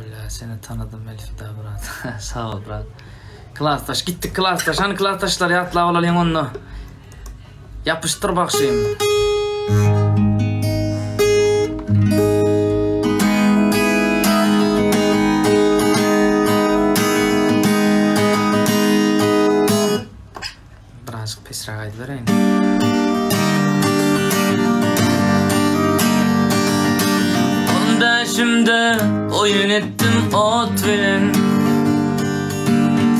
Öyle seni tanıdım Elfida Brat. Sağ ol Brat. Klastaş gittik klastaş. Hani klastaşlar yatla olalım onu. Yapıştır bakayım. Birazcık pesrak aydı vereyim. Onda şimdi oyun ettim ot verin.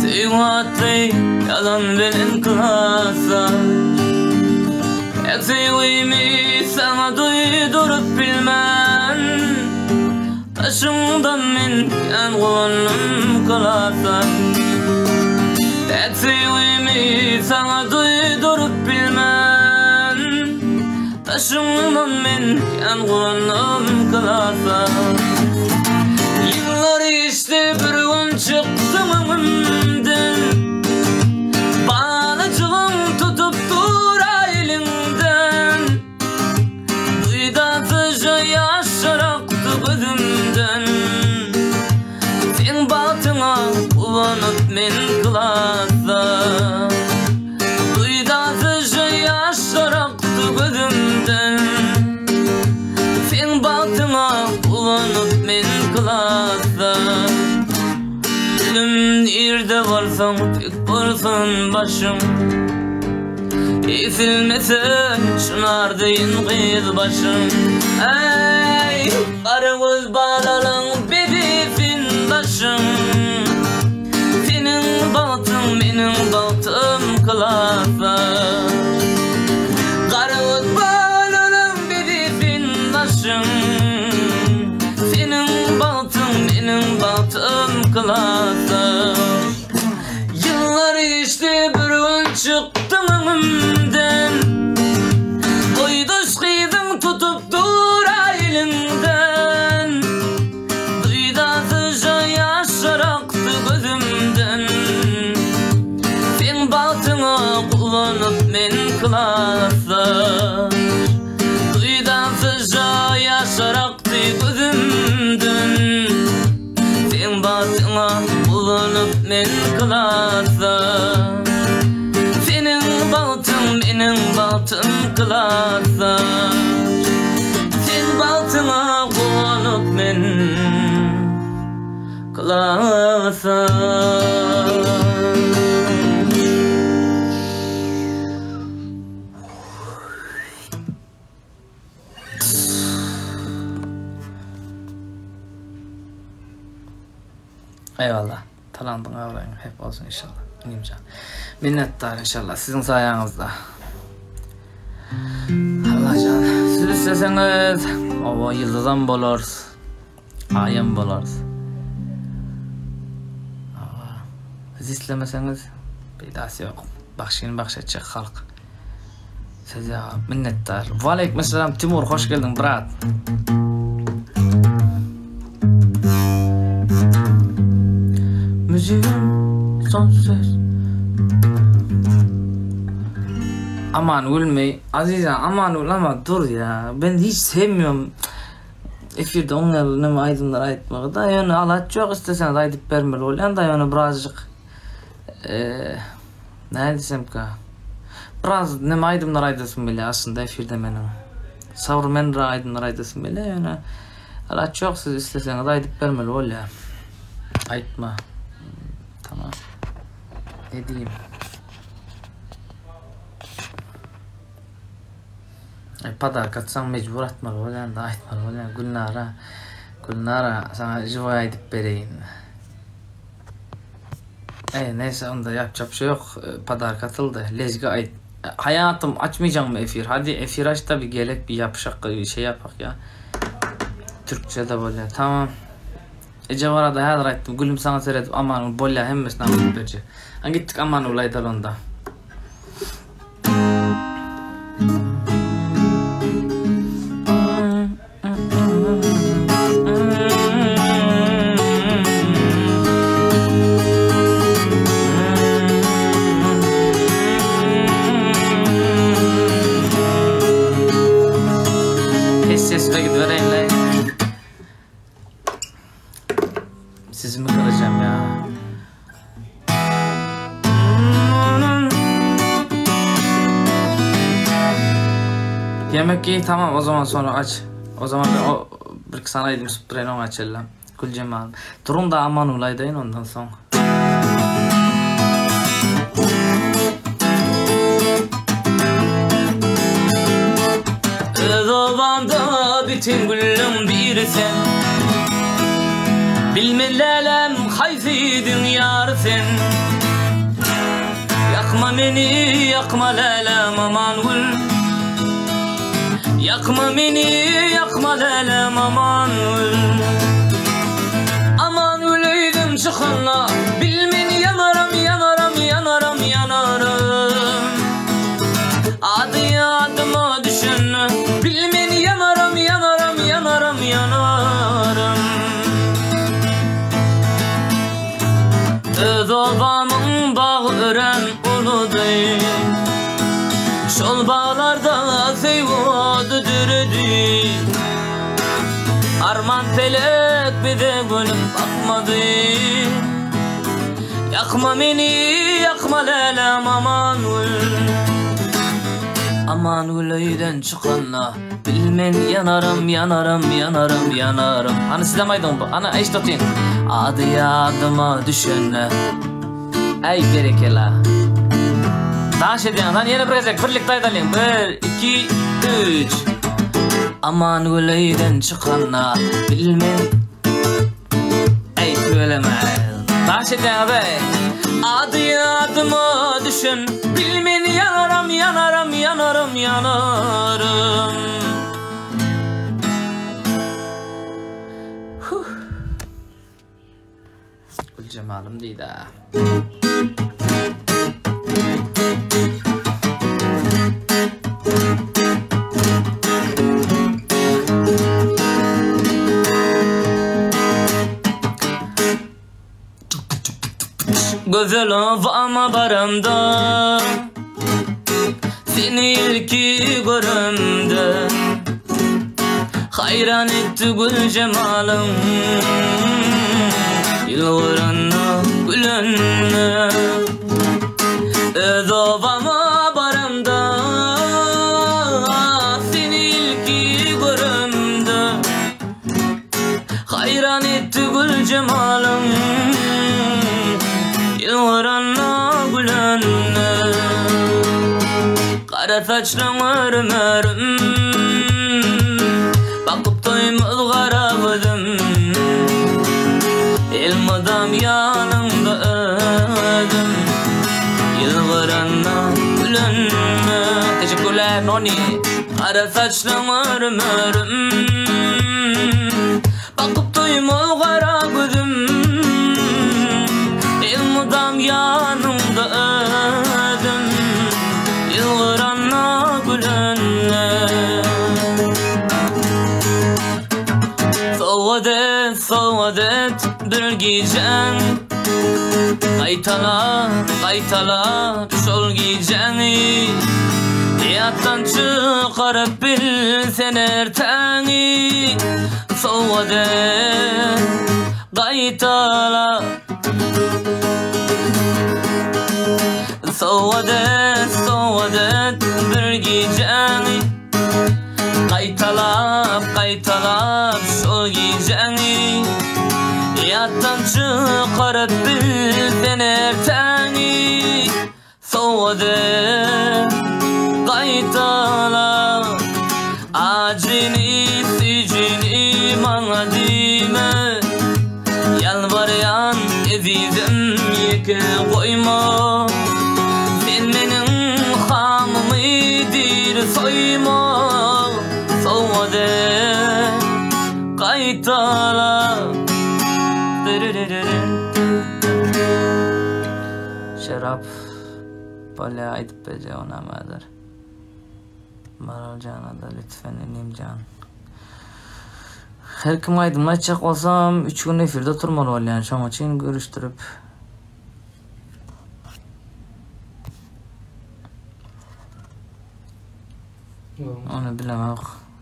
Sevvatri yalan verin klastaş. Sevimi sana duydurup bilmem. Taşımdan men yangınım klastaş. Sevimi sana duydurup bilmem. Taşımdan men yangınım klastaş. Yıllar işte bir gün çıktım önümden. Bağlacığım tutup dur elinden. Duydatıcı yaşlar aktı gözümden. Sen batına kullanıp men klastaş. Duydatıcı yaşlar aktı gözümden. Sen batına kullanıp men klastaş. Elim yerde varsan tek varsın başım. Esilmesen çınardayın kız başım. Ey karagöz bağlalın bedefin başım. Senin baltın benim baltım klastaş. Karagöz bağlalın bedefin başım. Senin baltın benim baltım klastaş. Yıllar işte bir gün çıktım önümden. Boydaş kızım tutup dur elinden. Duydatıcı yaşlar aktı gözümden. Sen baltına kullanıp men klastaş. Duydatıcı yaşlar aktı gözümden. Sen baltına kullanıp men klastaş. Senin baltın benim baltım klastaş. Sen baltına kullanıp men klastaş. Eyvallah. Talandın ağlayın. Hep olsun inşallah. İnimcan. Minnettar inşallah. Sizin sayenizde. Allah can. Siz isteseniz o yıldızan boluruz. Ayın boluruz. Siz istemeseniz bir daha yok. Bakşini bakşedecek halk. Size minnettar. Aleykümselam Timur. Hoş geldin Brat. Müziğim son söz. Aman gülmey Azizan, aman ol ama dur ya. Ben hiç sevmiyorum efirde onlarla aydınlar aytmağı da. Yani Allah çok istesen aydıp vermeli olan da yani birazcık ne desem ki biraz ne aydınlar aydasın bile aslında efirde benim. Savur men aydınlar aydasın bile yani Allah çok siz istesen aydıp vermeli olan. Aytma. Tamam. Ne diyeyim? Padar katsam mecbur atmalı olan da aytmalı olan. Gülnara sana jivaya edip vereyim. Neyse onda yapacak bir şey yok. Padar katıldı. Lezgi ait. Hayatım açmayacağım mı efir? Hadi efir aç da bir gelek bir yapışak bir şey yapak ya. Türkçe de böyle. Tamam. Cevara da her ettim. Gülüm sana seyredip aman bolla hemmesine alıp verce. Gittik aman olaydı onda. Demek ki tamam, o zaman sonra aç. O zaman ben o bir sana yedim spreyini onu açalım. Gül Cemal. Durun da aman ulaydayın ondan sonra. Dovanda bütün gülüm bir sen. Bilmelelem hayfidin yar sen. Yakma beni, yakma lelem aman gül. Yakma beni, yakma lelem aman gül. Aman güleydim çıkınla. Bilmeni yanarım, yanarım, yanarım, yanarım. Adı adıma düşün. Bilmeni yanarım, yanarım, yanarım, yanarım. Öz obamın bağı ören uluday. Şol bağlarda sevvadı düredi. Arman felek bir de gönlüm bakmadı. Yakma beni, yakma lelem aman gül. Aman güleyden çıkanla. Bilmen yanarım, yanarım, yanarım, yanarım. Hani sizlemaydın bu, hani eş tutayım. Adı yadıma düşenle. Ey berekela. Taş edin, hani yine bırakacak, birlikte edelim. 1, 2, 3. Aman güleyden çıkanla. Bilmen. Ey söyleme. Taş edin abi. Adı yadıma düşen. Bilmen yanarım, yanarım, yanarım, yanarım. Gül Cemal'ım değil ha. Güzel havama barımda. Seni ilki görümde. Hayran etti gül cemalım. Yılvarına gülünne. Öz ovama barımda. Seni ilki görümde. Hayran etti gül cemalım. Yılvarana gülünne. Kara saçlarım örüm. Bakıp doymaz karabıdım. Elmadam yanımda ödüm. Yılvarana gülünne. Teşekkürler Noni. Kara saçlarım örüm. Bakıp doymaz karabıdım. Elmadam yanımda ödüm. Yılvarana gülünne. Soğudet, soğudet bir gecen. Kaytala, kaytala şol geceni. Hayattan çıkarıp bilsen erteni. Soğudet, kaytala. Soğudet, soğudet bir geceni. Kaytalap, kaytalap şol geceni. Hayattan çıkarıp bilsen erteni. Soğudet, kaytalap. Acini, sicini bana dime. Yalvarayan ezizim yeke koyma. Sen benim hamımıydır soyma. Soğudet, kaytala. Şarap böyle ayıp bece ona madar. Maral cana da lütfen inim can. Her kim aydınlatacak olsam 3 gün efirde turmalı ol yani. Şoň için görüştürüp. Onu bilemem.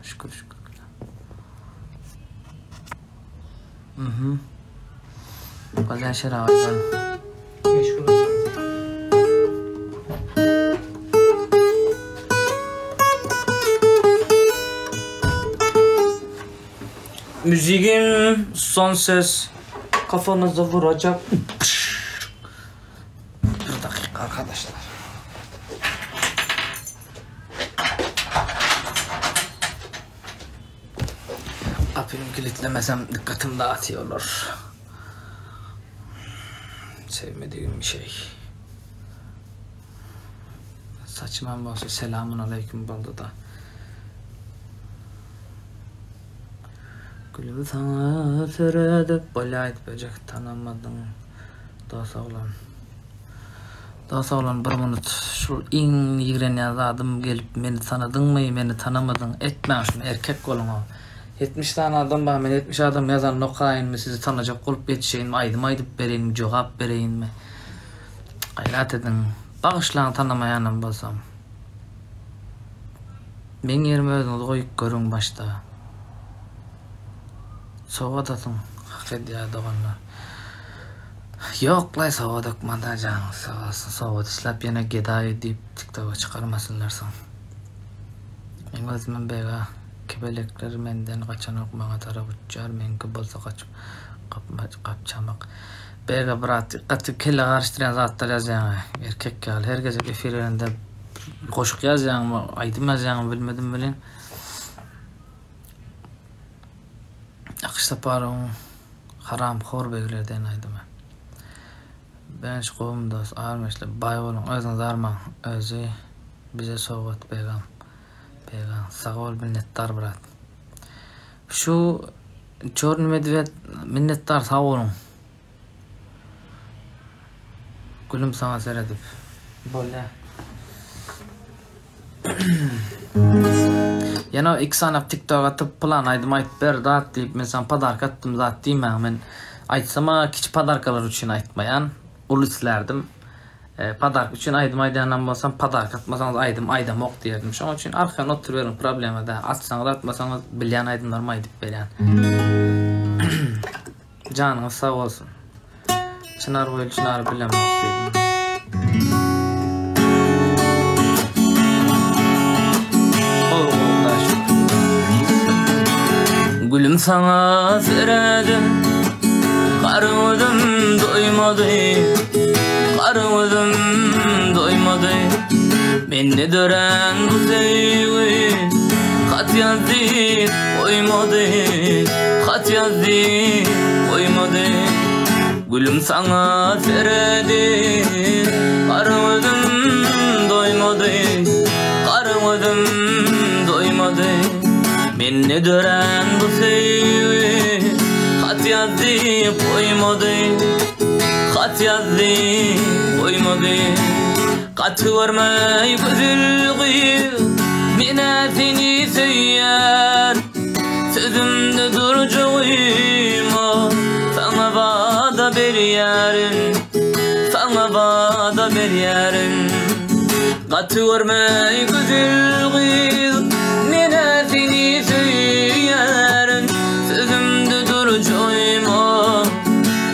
Şükür şükür. Bazen şarap var. Meşgul. Müziğin son ses kafanıza vuracak. Bir dakika arkadaşlar. Kapıyı kilitlemesem dikkatimi dağıtıyorlar. Sevmediğim bir şey. Saçma olsa selamun aleyküm baldı da. Gülümü sana söyledik balayt böcek tanımadın. Daha sağ olan bir minut. Şu in yigren adım gelip beni tanıdın mı, beni tanımadın. Etme şunu erkek koluna. 70 tane adam var, ben 70 adam yazan nokayın mı, sizi tanıyacak olup yetişeyim mi, aydıp vereyim mi, cevap vereyim mi? Gayret edin. Bağışlan tanımayanım basam. Ben yerime özünüzü koyup görün başta. Soğudatın. Hak ediyor doğanlar. Yok lay soğudak mandacağım. Soğudat işlep yine gedayı deyip TikTok'a çıkarmasınlar son. Ben özümün beyga kebelekler menden kaçan okmana taraf uçar. Menki bolsa kapçamak. Beyga bırak dikkatli kelle karıştıran zatlar yazıyan. Erkek gel. Her gece efirlerinde koşuk yazıyan mı, aydım yazıyan bilmedim bilin. Akışta parım haram khor beylerden aydım. Ben şu kovum dost ağırmışlı bay olun. Özünüz arma. Özü bize soğut beygam. Sağ ol minnettar bırak. Şu Çorlu Medvet minnettar sağ olun. Gülüm sana seyredip. Böyle. Yana ilk sana TikTok atıp plan aydım ayıp ber dağıt deyip mesela padark attım zat diyeyim ben aytsama kiç padarkalar için aytmayan ulu silerdim. Padark için aydım aydayandan bolsam padark atmasanız aydım ok diyerdim. Şunun için arkadan oturuyorum probleme de atsanız atmasanız bilyen aydımlar mı aydıp beren. Canınız sağ olsun. Çınar boylu çınar bilem ok dedim. Gülüm sana seredim, karımadım doymadı, beni dören bu sevgi, kat yazdı koymadı, gülüm sana seredim, karımadım doymadı, beni dören bu sevgi, kat yazdı koymadı, katı vermeyi güzelliği, minetini söyler, sözümde duracağım, sana vada bir yerin, katı vermeyi güzelliği, minetini söyler, sözümde duracağım,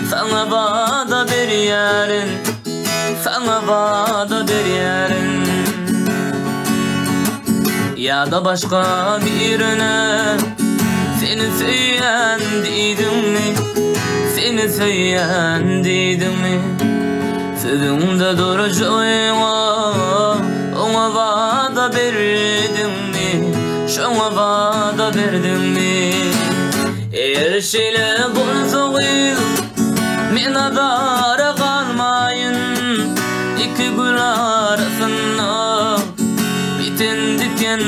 sana vada bir yerin, ya da başka birine seni söyleyen dedim mi, sözümde duracağım, ona vada verdim mi, şuna vada verdim mi, eğer şeyle bulsayım men adara kalmayın, iki gül arasında biten diken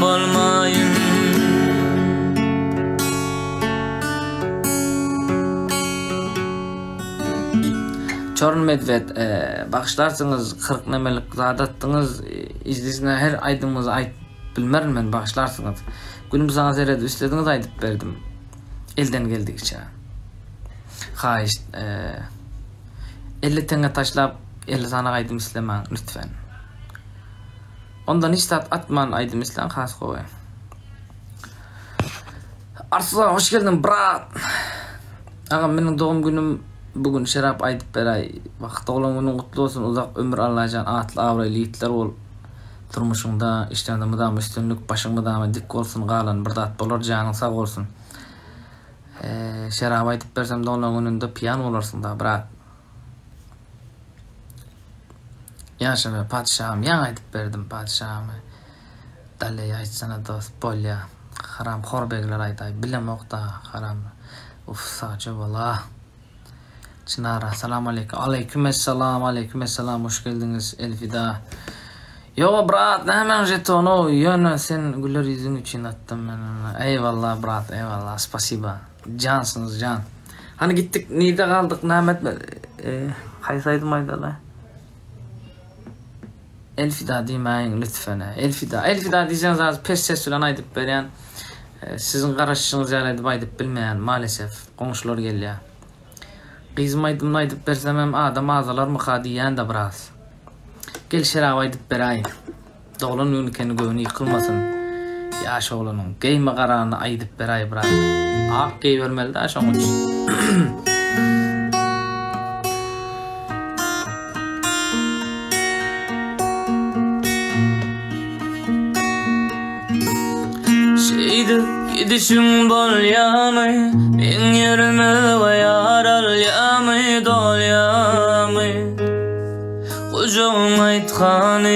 bolmayın. Çorlu Medvet bağışlarsınız 40 nemelik zadattınız izlisine her aydımızı ayıp bilmerim ben bağışlarsınız. Gülüm sana seyredip istediğiniz ayıp verdim. Elden geldikçe. Ha işte 50 tane taşlap 50 tane aydım islemen lütfen. Ondan hiç atman aydım islen khas koy. Arslan hoş geldin brat. Ağam benim doğum günüm bugün şerap aydıp beray. Vakti olan günün kutlu olsun, uzak ömür alacaksın, atlı avraylı yiğitler ol. Turmuşunda işlerinde mıdam üstünlük, başın mıdam dik olsun, galan bir zat bolar, canın sağ olsun. Şerap aytıp bersem de onun önünde piyan olursun da, bırak. Yaşa be padişahım, yan aytıp berdim padişahımı. Dalle aytsana dost, bol ya. Haram horbegler aytay, bilem okta haram. Uf saçı valla. Çınara, selamun aleyküm. Aleykümselam, aleykümselam, hoş geldiniz Elfida. Yo brat, hemen jetonu yönü sen güler yüzün için attım ben. Eyvallah brat, eyvallah, spasiba. Cansınız can. Hani gittik, neyde kaldık, Mehmet kaysaydım aydalar. Elfida demeyin lütfen. Elfida diyeceğiniz az pes ses ulan aydıp beren. Sizin karışışınız yerledi baydıp bilmeyen maalesef. Komşular geliyor. Kızım aydıp bersem hem adam ağzalar mıkadiyen de biraz. Gel şerab aydıp berayım. Doğulan ünkendi göğünü yıkılmasın. Yaş oğlanın geyme kararını aydıp berayı bırak. Ak gey vermeli de aşağı uç. Gidişim bol yağmı, ben yerime ve yaral yağmı, dol yağmı. Kocam aytkanı,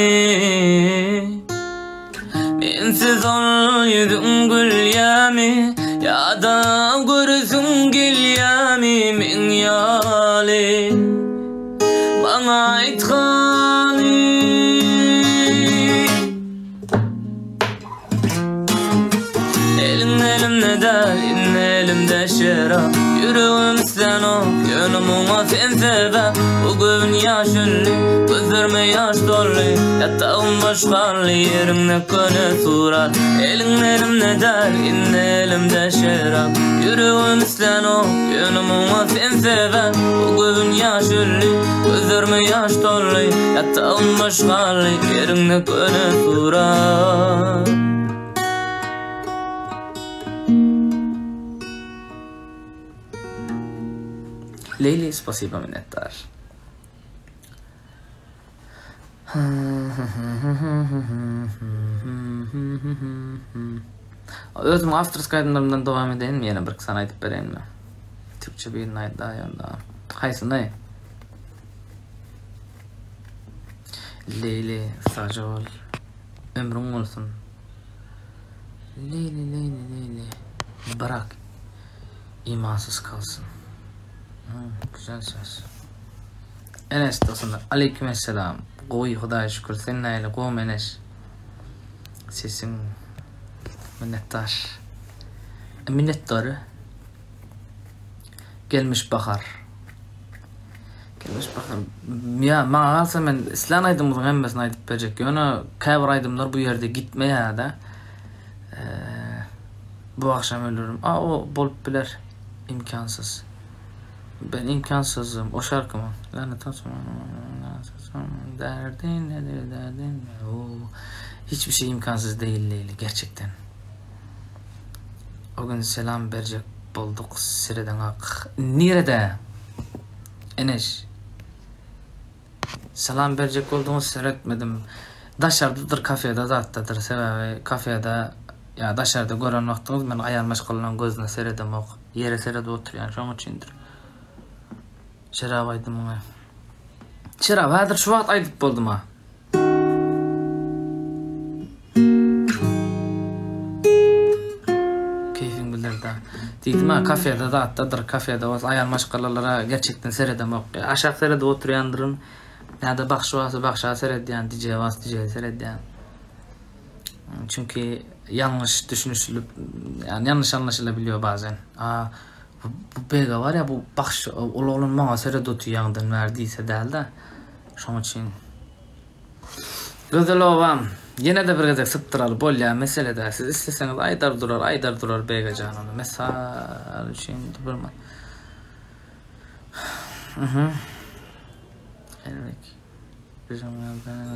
bensiz olydum gül yağmı, ya da görürsün gel yağmı, men yali. Bana aytkanı, elimde dal, elimde şerap. Yüreğim sen ok, yönümüne sen sebep. Bugün yaş ünlü, gözlerime yaş dolu. Yatağım başkalı, yerimde köne surat. Elimde dal, elimde şerap. Yüreğim sen ok, yönümüne sen sebep. Bugün yaş ünlü, gözlerime yaş dolu. Yatağım başkalı, yerimde köne surat. Leyli, spasiba minnettar. Özüm afters kaydımlarımdan devam edeyim mi? Yine bir sana aytıp bereyim mi? Türkçe bir nayt daha yanda. Haysı ne? Leyli, sadece ol. Ömrün olsun. Leyli. Bırak. İmansız kalsın. Güzel söz. Enes dostum, aleykümselam. Goy Hudağa şükür. Senin aile goğum Enes. Sesin minnettar. Minnettarı. Gelmiş bahar. Ya mağa alsa men islan aydımızın hemmesini aydıp verecek. Onu kayvar aydımlar bu yerde gitmeye da. Bu akşam ölürüm. O bolup biler. İmkansız. Ben imkansızım. O şarkı mı? Lanet olsun. Derdin nedir derdin? Hiçbir şey imkansız değil Leyli. Gerçekten. O gün selam verecek bulduk. Sireden ak. Nerede? Enes. Selam verecek olduğumu seyretmedim. Daşardadır kafede zattadır. Sebebi kafede ya daşarda gören vaktiniz ben ayar meşgullan gözüne seyredem ok. Yere seyrede oturuyan şu an içindir. Şerab aydım ona. Şerab hadir şu vaqt aydıp boldum ha. Keyfin bilir da. Deydim ha kafede zattadır kafede o ayar meşgulalara gerçekten seyredem ok. Aşağı seyrede oturuyandırın. Ya da bakşa seyrediyen DJ seyrediyen. Çünkü yanlış düşünülüp yani yanlış anlaşılabiliyor bazen. Bu bega var ya bu bakış oğlum bana seyrede otuyandan verdiyse değil de şunun için. Güzel ovam. Yine de bir gazek sıptıralı bol ya mesele de siz isteseniz aydar durar bega canını. Mesela şimdi durma. Evet. Bizim yazdan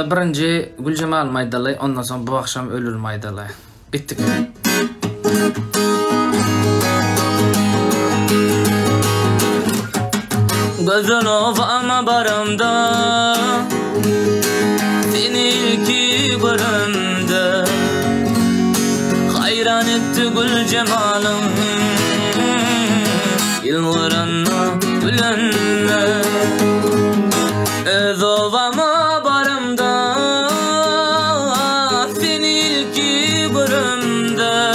Onda birinci Gülcemal Maydalay, ondan sonra bu akşam Ölür Maydalay. Bittik. Gözün ovama barımda, seni ilki görümde, hayran etti gül cemalım, yıllarına gülenle. Öz ovama barımda, seni ilki görümde,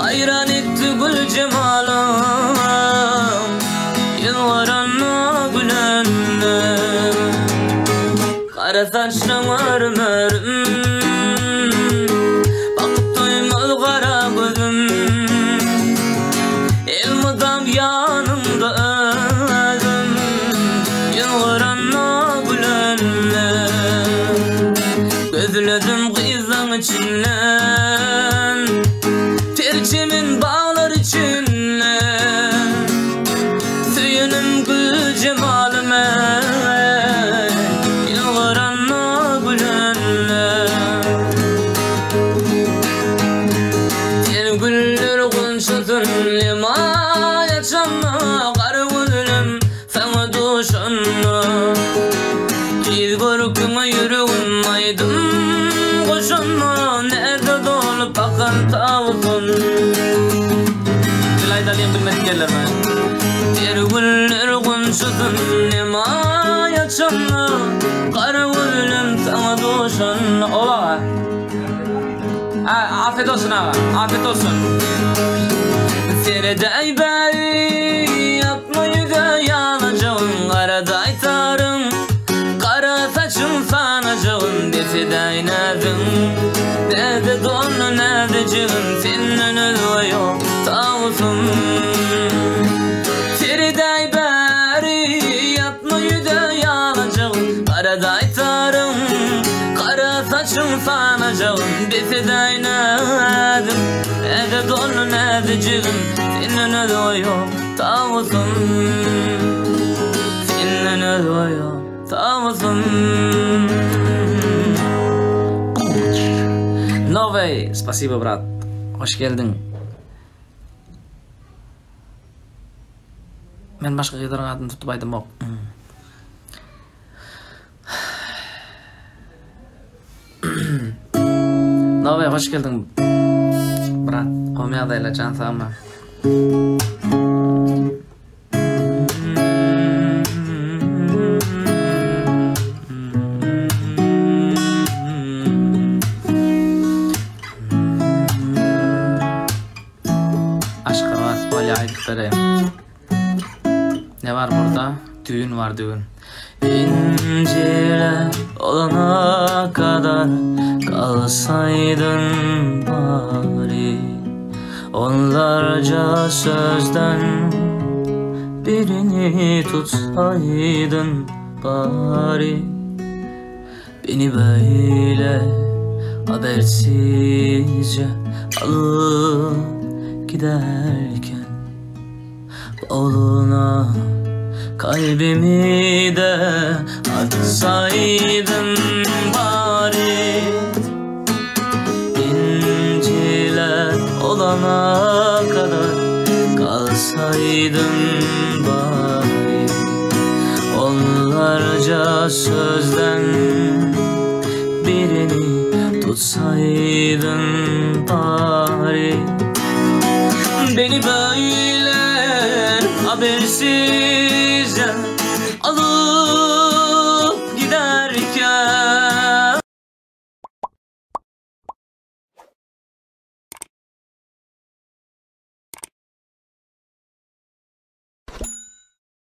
hayran etti gül cemalım, yıllarına gülenle. Kara saçlı mırmırım, bakıp doymaz kara gözüm, elmadam yanımda özüm, yıllarına gülenle. Gözledim kızın içinden, tercimin bağlar içinle, söyünüm gül cemalime, yıllarına gülenle. Ter güller kunşutun limaya çanma, kar gülüm sana duşanma. Giz görküme yüreğim aydım koşanma, nerede dolup akan tavukun. Dilay dalayım bilmedik yerler mi? Ter güller kunşutun limaya çanma, kar gülüm sana duşanma. Ola afiyet olsun ağa, afiyet olsun. Sereday bey yapmayı da yanacağım, karaday tarım, kara saçım sanacağım. Defeday nedim, nerede donu nerede cığım, senin özü yok tavusum. Sereday bey yapmayı da yanacağım, karaday tarım, kara saçım sanacağım. Defeday nedim, nerede donu nerede cığım, senin özü yok tavusum. Senin özü yok tavusum. Новый, спасибо, брат. Hoş geldin. Men başka giderin adını tutup aydım yok. Новый, hoş geldin. Brat, Komyadayla can sağma. Ne var burada? Düğün var, düğün. İncile olana kadar kalsaydın bari, onlarca sözden birini tutsaydın bari. Beni böyle habersizce alıp giderken, oğluna kalbimi de atsaydın bari. İnciler olana kadar kalsaydın bari, onlarca sözden birini tutsaydın bari. Beni böyle habersizce alıp